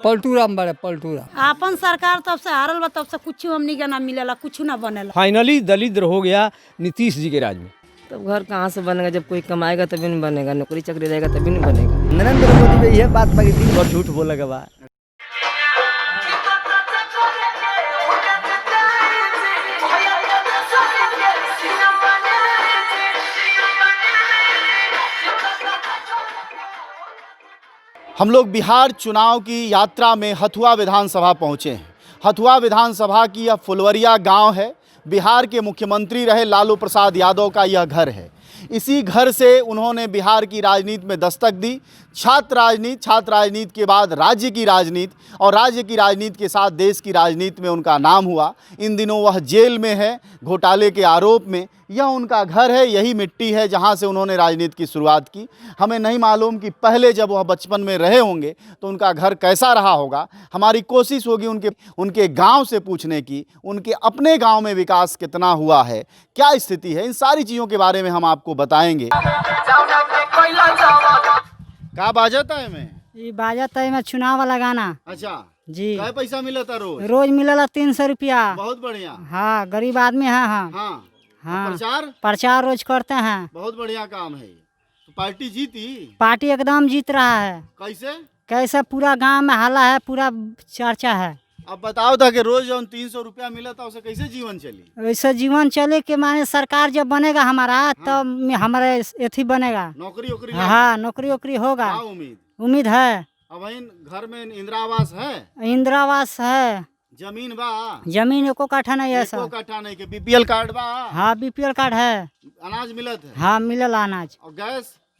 पलटूराम बड़े पलटूराम। आपन सरकार तब से हारल बा, तब से कुछ हमनी के ना मिलेला, कुछ ना बनेला। फाइनली दलित हो गया नीतीश जी के राज में। तो घर कहाँ से बनेगा? जब कोई कमाएगा तभी नहीं बनेगा, नौकरी चाकरी रहेगा तभी नहीं बनेगा। नरेंद्र मोदी पे यह बात बाकी दिन भर झूठ बोलेगा बा। हम लोग बिहार चुनाव की यात्रा में हथुआ विधानसभा पहुंचे हैं। हथुआ विधानसभा की यह फुलवरिया गांव है। बिहार के मुख्यमंत्री रहे लालू प्रसाद यादव का यह घर है। इसी घर से उन्होंने बिहार की राजनीति में दस्तक दी। छात्र राजनीति के बाद राज्य की राजनीति और राज्य की राजनीति के साथ देश की राजनीति में उनका नाम हुआ। इन दिनों वह जेल में है घोटाले के आरोप में। यह उनका घर है, यही मिट्टी है जहां से उन्होंने राजनीति की शुरुआत की। हमें नहीं मालूम कि पहले जब वह बचपन में रहे होंगे तो उनका घर कैसा रहा होगा। हमारी कोशिश होगी उनके गांव से पूछने की, उनके अपने गांव में विकास कितना हुआ है, क्या स्थिति है। इन सारी चीज़ों के बारे में हम आपको बताएंगे। का बाजता है मैं ये बाजत है मैं चुनाव वाला गाना। अच्छा जी, क्या पैसा मिला था रोज मिलेला 300 रुपया। बहुत बढ़िया। हाँ, गरीब आदमी है। हाँ हाँ, हाँ, प्रचार रोज करते हैं। बहुत बढ़िया काम है। तो पार्टी जीती? पार्टी एकदम जीत रहा है। कैसे पूरा गांव में हल्ला है, पूरा चर्चा है। अब बताओ था कि रोज जो 300 रुपया मिला था उसे कैसे जीवन चली? वैसे जीवन चले के माने सरकार जब बनेगा हमारा तब हमारे एथी बनेगा, नौकरी। हाँ, नौकरी होगा। उम्मीद है। अब घर में इंदिरा आवास है? इंदिरा आवास है। जमीन एको काठा नहीं है। एको काठा नहीं के बीपीएल कार्ड बा? हाँ, बीपीएल कार्ड है। अनाज मिलत है? हाँ, मिलेला अनाज और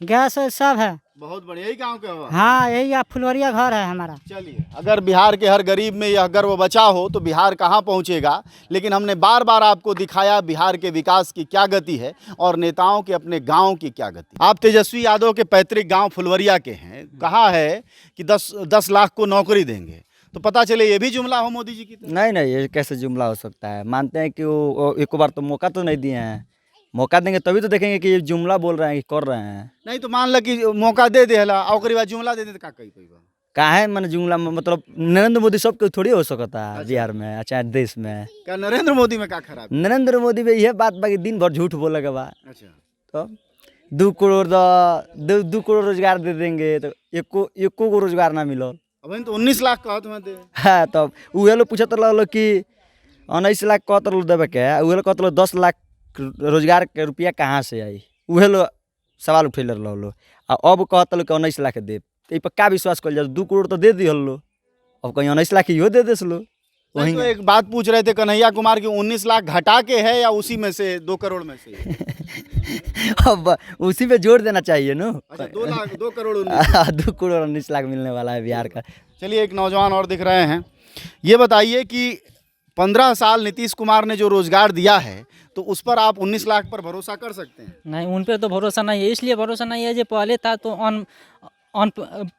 गैस सब है। बहुत बढ़िया। यही गाँव के हुआ? हाँ, यही फुलवरिया घर है हमारा। चलिए, अगर बिहार के हर गरीब में यह गर्व बचा हो तो बिहार कहाँ पहुँचेगा। लेकिन हमने बार बार आपको दिखाया बिहार के विकास की क्या गति है और नेताओं के अपने गांव की क्या गति। आप तेजस्वी यादव के पैतृक गांव फुलवरिया के हैं। कहा है कि 10 लाख को नौकरी देंगे, तो पता चले ये भी जुमला हो मोदी जी की? नहीं, ये कैसे जुमला हो सकता है? मानते हैं कि वो एक बार तो मौका तो नहीं दिए हैं। मौका देंगे तभी तो देखेंगे कि ये जुमला बोल रहे हैं कि कर रहे हैं। नहीं तो मान लो कि मौका दे देला और बाद जुमला दे दे तो का है मैंने जुमला मतलब नरेंद्र मोदी सबके थोड़ी हो सकता है। अच्छा। बिहार में चाहे देश में। क्या नरेंद्र मोदी में क्या खराब? नरेंद्र मोदी में यह बात बाकी दिन भर झूठ बोलेगा बा। अच्छा, तो 2 करोड़ रोजगार दे देंगे तो एको को रोजगार ना मिलो। अब तो 19 लाख कहा तुम्हें दे। हाँ, तब उहे लोग पूछत रहो कि 19 लाख कहत रहो देवे के, उहे लोग कहत रहो 10 लाख रोजगार के रुपया कहाँ से आई। उहे लोग सवाल उठेले रहो। अब कहत लोग 19 लाख दे, तो पर क्या विश्वास कर? 2 करोड़ तो दे दी लो, अब कहीं 19 लाख ही दे देस लो। वहीं तो एक बात पूछ रहे थे कन्हैया कुमार की 19 लाख घटा के है या उसी में से 2 करोड़ में से? अब उसी पे जोड़ देना चाहिए ना। अच्छा, 2 करोड़ 2 करोड़ 19 लाख मिलने वाला है बिहार का। चलिए, एक नौजवान और दिख रहे हैं। ये बताइए कि 15 साल नीतीश कुमार ने जो रोजगार दिया है तो उस पर आप 19 लाख पर भरोसा कर सकते हैं? नहीं, उन पर तो भरोसा नहीं है। इसलिए भरोसा नहीं है जो पहले था तो ऑन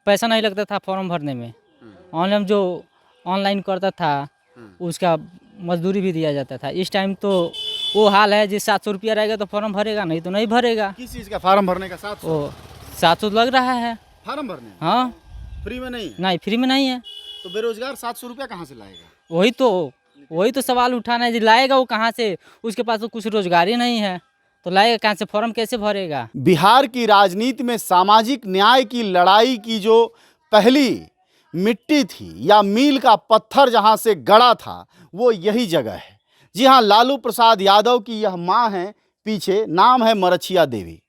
पैसा नहीं लगता था फॉर्म भरने में। ऑनलाइन जो ऑनलाइन करता था उसका मजदूरी भी दिया जाता था। इस टाइम तो वो हाल है जी 700 रुपया रहेगा तो फॉर्म भरेगा, नहीं तो नहीं भरेगा। किस चीज़ का फॉर्म भरने का? 700 लग रहा है फॉर्म भरने। हाँ, फ्री में नहीं है? नहीं, फ्री में नहीं है। तो बेरोजगार 700 रुपया कहाँ से लाएगा? वही तो सवाल उठाना है जी, लाएगा वो कहाँ से? उसके पास तो कुछ रोजगार ही नहीं है तो लाएगा कहाँ से? फॉर्म कैसे भरेगा? बिहार की राजनीति में सामाजिक न्याय की लड़ाई की जो पहली मिट्टी थी या मील का पत्थर जहां से गड़ा था वो यही जगह है। जी हाँ, लालू प्रसाद यादव की यह मां है, पीछे नाम है मरछिया देवी।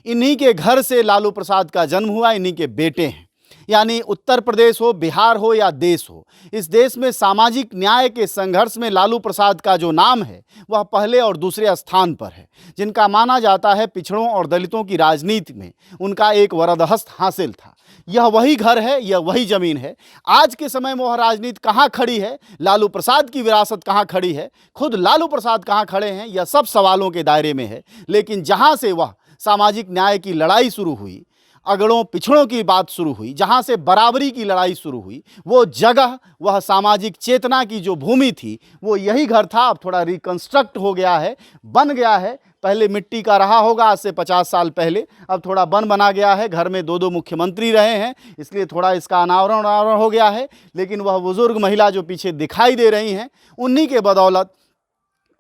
इन्हीं के घर से लालू प्रसाद का जन्म हुआ, इन्हीं के बेटे हैं। यानी उत्तर प्रदेश हो, बिहार हो या देश हो, इस देश में सामाजिक न्याय के संघर्ष में लालू प्रसाद का जो नाम है वह पहले और दूसरे स्थान पर है। जिनका माना जाता है पिछड़ों और दलितों की राजनीति में उनका एक वरदहस्त हासिल था। यह वही घर है, यह वही ज़मीन है। आज के समय में वह राजनीति कहाँ खड़ी है, लालू प्रसाद की विरासत कहाँ खड़ी है, खुद लालू प्रसाद कहाँ खड़े हैं, यह सब सवालों के दायरे में है। लेकिन जहाँ से वह सामाजिक न्याय की लड़ाई शुरू हुई, अगड़ों पिछड़ों की बात शुरू हुई, जहाँ से बराबरी की लड़ाई शुरू हुई, वो जगह, वह सामाजिक चेतना की जो भूमि थी वो यही घर था। अब थोड़ा रिकंस्ट्रक्ट हो गया है, बन गया है, पहले मिट्टी का रहा होगा आज से 50 साल पहले, अब थोड़ा बना गया है। घर में 2-2 मुख्यमंत्री रहे हैं, इसलिए थोड़ा इसका अनावरण हो गया है। लेकिन वह बुजुर्ग महिला जो पीछे दिखाई दे रही हैं, उन्हीं के बदौलत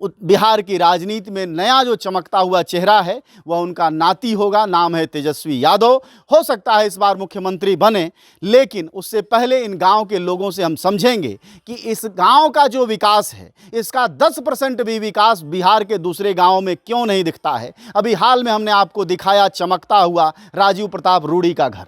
बिहार की राजनीति में नया जो चमकता हुआ चेहरा है वह उनका नाती होगा। नाम है तेजस्वी यादव। हो सकता है इस बार मुख्यमंत्री बने, लेकिन उससे पहले इन गांव के लोगों से हम समझेंगे कि इस गांव का जो विकास है, इसका 10% भी विकास बिहार के दूसरे गांवों में क्यों नहीं दिखता है। अभी हाल में हमने आपको दिखाया चमकता हुआ राजीव प्रताप रूडी का घर।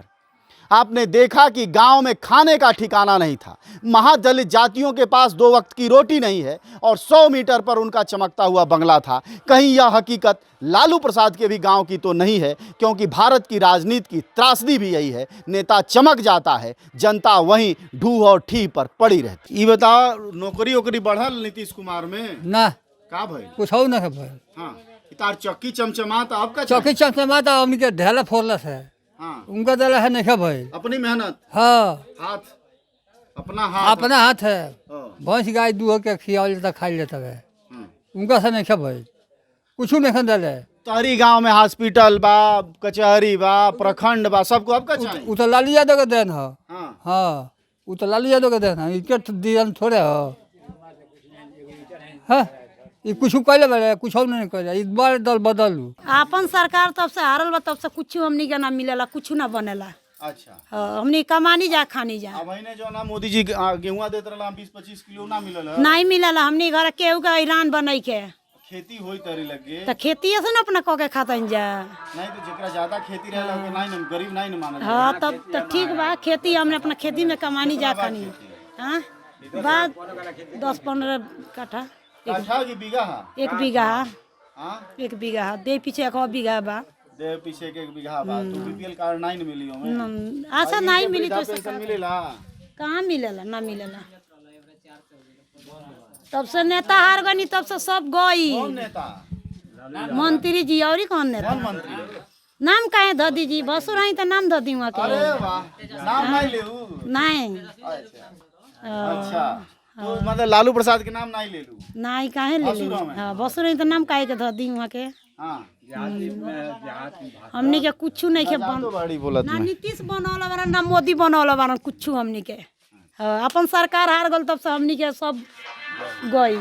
आपने देखा कि गांव में खाने का ठिकाना नहीं था, महादलित जातियों के पास 2 वक्त की रोटी नहीं है, और 100 मीटर पर उनका चमकता हुआ बंगला था। कहीं यह हकीकत लालू प्रसाद के भी गांव की तो नहीं है, क्योंकि भारत की राजनीति की त्रासदी भी यही है, नेता चमक जाता है, जनता वहीं ढूह और ठी पर पड़ी रहती। ये बताओ, नौकरी वोकरी बढ़ल नीतीश कुमार में ना का भाई कुछ हो ना भाई। हाँ, तार चौकी चमचमाता आपका चौकी चमचमाता हमनी के ढेला फोड़लस है। हाँ, उनका दल है नहीं भाई। अपनी मेहनत, हाँ हाथ, अपना अपना हाथ है। हाँ। भैंस गाय दूह के खिया लेता खा लेता है। हाँ। उनका से नहीं भाई, कुछ नहीं दल है। तहरी गांव में हॉस्पिटल बा, कचहरी बा, प्रखंड बा, सबको आपका चाहिए। उ तो लालू यादव के देन है। हाँ। हाँ, उ तो लालू यादव के देन है, इनके दियन थोड़े हो। हाँ, ये कुछ कैले बड़े, कुछ और नहीं कैले। इस बार दल बदलू। आपन सरकार तब से हारल बा, तब से कुछ हमनी के ना मिलेला, कुछ ना बनेला। अच्छा, हाँ, हमनी कमानी जा खानी जा, अब ने जो ना मोदी जी गेहूं देत रहला 20-25 किलो ना मिलल है। नहीं मिलेला। हमनी घर केहू का ईरान बनै के खेती होई तरी लगे तो खेती से ना अपना कह के खातन जा। नहीं तो जेकरा ज्यादा खेती रहला ओके नहीं न गरीब नहीं न मानल। हाँ, तब तो ठीक बा। खेती हमने अपना खेती में कमानी जा खानी। हाँ, बाद 10-15 कट्ठा, काठा की बीघा है? 1 बीघा। हां, 1 बीघा दे पीछे 1 बीघा बा। दे पीछे के 1 बीघा बा। तो बीपीएल कार्ड नहीं न मिली हमें। अच्छा, नहीं मिली तो पेंशन मिलेला? कहाँ मिलेला, ना मिलेला। तब से नेता हार गनी, तब से सब गई। कौन नेता? मंत्री जी और कौन नेता? कौन मंत्री? नाम काहे ध दी जी, बसुर आई तो नाम ध दी वहाँ के। अरे वाह, नाम नहीं लेऊ। नहीं। अच्छा, तो मतलब लालू प्रसाद के नाम नहीं ले लू? नहीं, काहे ले ली। हाँ, बसुर आई तो नाम काहे के ध दी वहाँ के। हां, हमनी के कुछ नहीं के तो बड़ी बोलत ना में। नीतीश बनौला बारन, ना मोदी बनौला बारन, कुछ हमनी के। हाँ, अपन सरकार हार गल, तब से हमनी के सब गई।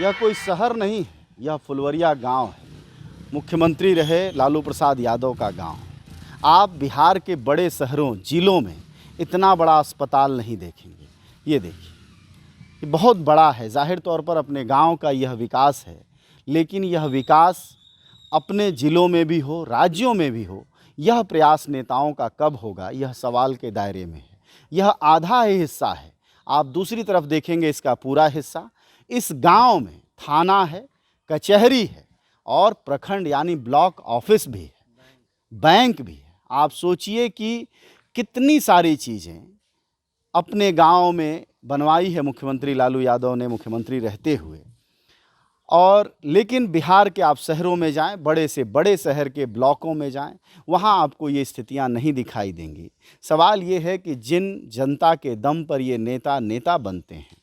यह कोई शहर नहीं, यह फुलवरिया गांव है। मुख्यमंत्री रहे लालू प्रसाद यादव का गांव। आप बिहार के बड़े शहरों, जिलों में इतना बड़ा अस्पताल नहीं देखेंगे। ये देखिए, ये बहुत बड़ा है। जाहिर तौर पर अपने गांव का यह विकास है, लेकिन यह विकास अपने ज़िलों में भी हो, राज्यों में भी हो, यह प्रयास नेताओं का कब होगा, यह सवाल के दायरे में है। यह आधा ही हिस्सा है। आप दूसरी तरफ देखेंगे इसका पूरा हिस्सा। इस गांव में थाना है, कचहरी है और प्रखंड यानी ब्लॉक ऑफिस भी है, बैंक भी है। आप सोचिए कि कितनी सारी चीज़ें अपने गांव में बनवाई है मुख्यमंत्री लालू यादव ने, मुख्यमंत्री रहते हुए। और लेकिन बिहार के आप शहरों में जाएं, बड़े से बड़े शहर के ब्लॉकों में जाएं, वहां आपको ये स्थितियां नहीं दिखाई देंगी। सवाल ये है कि जिन जनता के दम पर ये नेता बनते हैं,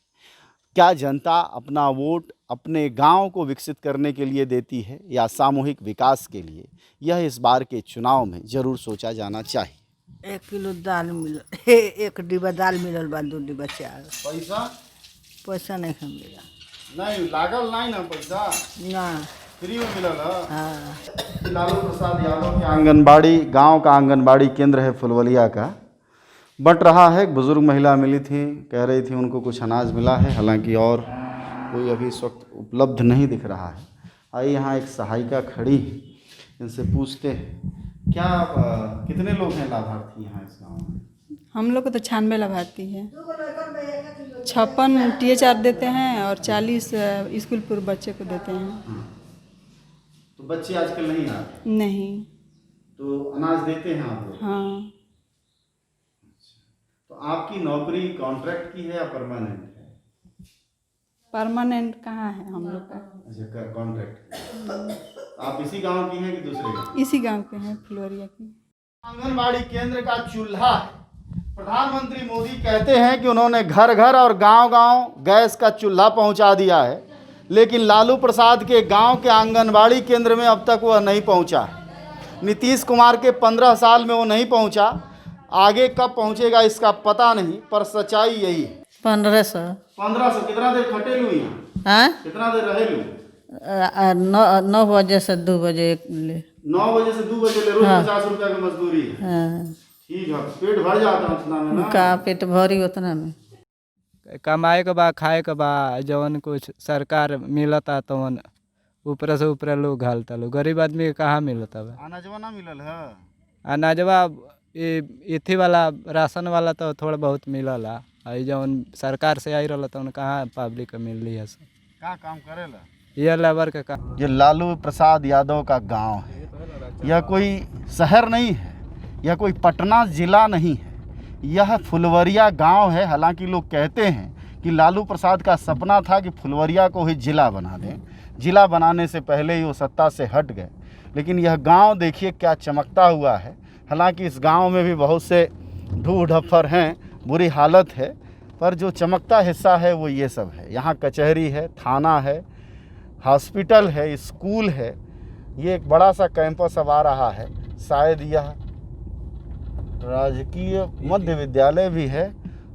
क्या जनता अपना वोट अपने गांव को विकसित करने के लिए देती है या सामूहिक विकास के लिए? यह इस बार के चुनाव में जरूर सोचा जाना चाहिए। 1 किलो दाल मिलल, 1 डिब्बा दाल मिलल बा, 2 डिब्बा चावल। पैसा नहीं मिला। नहीं लागल, नहीं ना पैसा ना फ्री में मिलल है। हाँ, लालू प्रसाद यादव के आंगनबाड़ी, गांव का आंगनबाड़ी केंद्र है फुलवलिया का, बंट रहा है। एक बुजुर्ग महिला मिली थी, कह रही थी उनको कुछ अनाज मिला है, हालांकि और कोई अभी इस वक्त उपलब्ध नहीं दिख रहा है। आइए, यहाँ एक सहायिका खड़ी है, इनसे पूछते हैं क्या कितने लोग हैं लाभार्थी यहाँ इस गाँव में? हम लोग को तो 96 लाभार्थी है। 56 THR देते हैं और 40 स्कूल पूर्व बच्चे को देते हैं। तो बच्चे आजकल नहीं आते? नहीं। तो अनाज देते हैं आप लोग? हाँ। तो आपकी नौकरी कॉन्ट्रैक्ट की है या परमानेंट है? परमानेंट कहाँ है हम लोग का? अच्छा, कॉन्ट्रैक्ट। आप इसी गांव की हैं कि दूसरे गांव? इसी गांव के हैं, फुलवरिया की। आंगनबाड़ी केंद्र का चूल्हा है, प्रधानमंत्री मोदी कहते हैं कि उन्होंने घर घर और गांव गांव गैस का चूल्हा पहुंचा दिया है, लेकिन लालू प्रसाद के गांव के आंगनबाड़ी केंद्र में अब तक वह नहीं पहुंचा। नीतीश कुमार के 15 साल में वो नहीं पहुंचा, आगे कब पहुंचेगा इसका पता नहीं, पर सच्चाई यही है। 1500 1500 कितना देर खटेलू यहाँ, हाँ कितना देर रहेलू? 9 बजे से 2 बजे ले 9 बजे से 2 बजे ले, रोज 50 रुपया की मजदूरी है। हाँ ठीक है, पेट भर जाता है उतना में ना। का पेट भरी उतना में कमाए के बा खाए के बा, जवन कुछ सरकार मिलता तवन ऊपर से ऊपर लोग घालता लोग, गरीब आदमी के कहाँ मिलता बा। अनाजवा ना मिलल है? अनाजवा इथी वाला राशन वाला तो थोड़ा बहुत मिलला, आई जवन सरकार से आई रहा तवन कहाँ पब्लिक के मिल रही है। का काम करेला? ये लेबर का काम। ये लालू प्रसाद यादव का गांव है, यह कोई शहर नहीं है, यह कोई पटना ज़िला नहीं है, यह फुलवरिया गांव है। हालांकि लोग कहते हैं कि लालू प्रसाद का सपना था कि फुलवरिया को ही ज़िला बना दें, ज़िला बनाने से पहले ही वो सत्ता से हट गए, लेकिन यह गांव देखिए क्या चमकता हुआ है। हालांकि इस गांव में भी बहुत से ढूह ढफ्फर हैं, बुरी हालत है, पर जो चमकता हिस्सा है वो ये सब है। यहाँ कचहरी है, थाना है, हॉस्पिटल है, स्कूल है, ये एक बड़ा सा कैंपस अब आ रहा है, शायद यह राजकीय मध्य विद्यालय भी है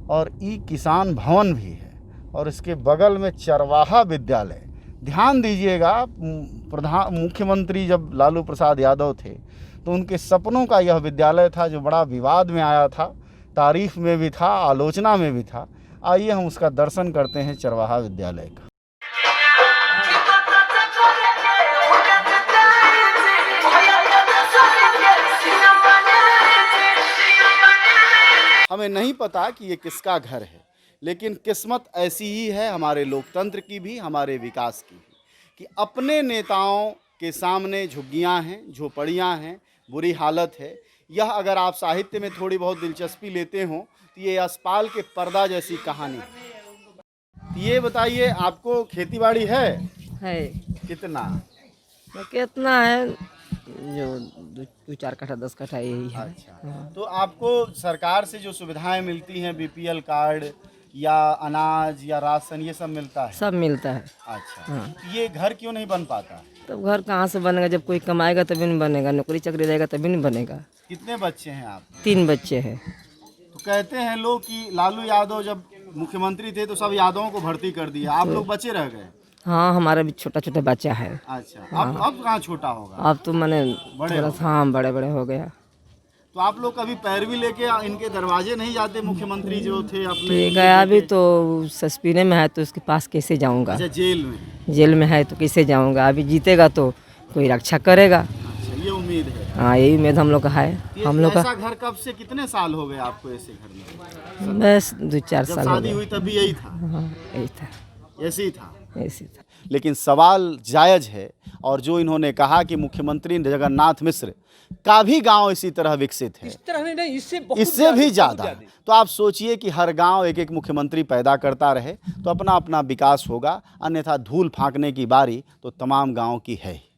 और ई किसान भवन भी है, और इसके बगल में चरवाहा विद्यालय। ध्यान दीजिएगा, मुख्यमंत्री जब लालू प्रसाद यादव थे तो उनके सपनों का यह विद्यालय था जो बड़ा विवाद में आया था, तारीफ में भी था, आलोचना में भी था। आइए हम उसका दर्शन करते हैं, चरवाहा विद्यालय का। हमें नहीं पता कि ये किसका घर है, लेकिन किस्मत ऐसी ही है हमारे लोकतंत्र की भी, हमारे विकास की भी, कि अपने नेताओं के सामने झुग्गियां हैं, झोपड़ियां हैं, बुरी हालत है। यह अगर आप साहित्य में थोड़ी बहुत दिलचस्पी लेते हो तो ये यशपाल के पर्दा जैसी कहानी है। तो ये बताइए, आपको खेतीबाड़ी है? कितना? तो कितना है, जो 2-4 कट्ठा 10 कट्ठा यही है। अच्छा, तो आपको सरकार से जो सुविधाएं मिलती हैं, बीपीएल कार्ड या अनाज या राशन, ये सब मिलता है? सब मिलता है। अच्छा, तो ये घर क्यों नहीं बन पाता? तो घर कहाँ से बनेगा, जब कोई कमाएगा तभी नहीं बनेगा, नौकरी चाकरी रहेगा तभी नहीं बनेगा। कितने बच्चे हैं आप? 3 बच्चे हैं। तो कहते हैं लोग कि लालू यादव जब मुख्यमंत्री थे तो सब यादवों को भर्ती कर दिया, आप लोग बचे रह गए। हाँ, हमारा भी छोटा छोटा बच्चा है। अच्छा, अब कहाँ छोटा होगा? अब तो मैंने थोड़ा सा, हाँ, बड़े बड़े हो गया। तो आप लोग कभी पैरवी लेके इनके दरवाजे नहीं जाते? मुख्यमंत्री जो थे अपने गया भी तो सस्पीने में है, तो उसके पास कैसे जाऊंगा? अच्छा, जेल में? जेल में है तो कैसे जाऊंगा? अभी जीतेगा तो कोई रक्षा करेगा। अच्छा, ये उम्मीद है। हाँ, यही उम्मीद हम लोग का है। हम लोग का ऐसा घर कब से, कितने साल हो गए आपको ऐसे घर में? बस 2-4 साल हो शादी गए। हुई तभी यही था? हाँ, यही था, ऐसे ही था। ऐसे था। लेकिन सवाल जायज है, और जो इन्होंने कहा कि मुख्यमंत्री जगन्नाथ मिश्र का भी गांव इसी तरह विकसित है, इससे भी ज़्यादा। तो आप सोचिए कि हर गांव एक एक मुख्यमंत्री पैदा करता रहे तो अपना अपना विकास होगा, अन्यथा धूल फांकने की बारी तो तमाम गांव की है।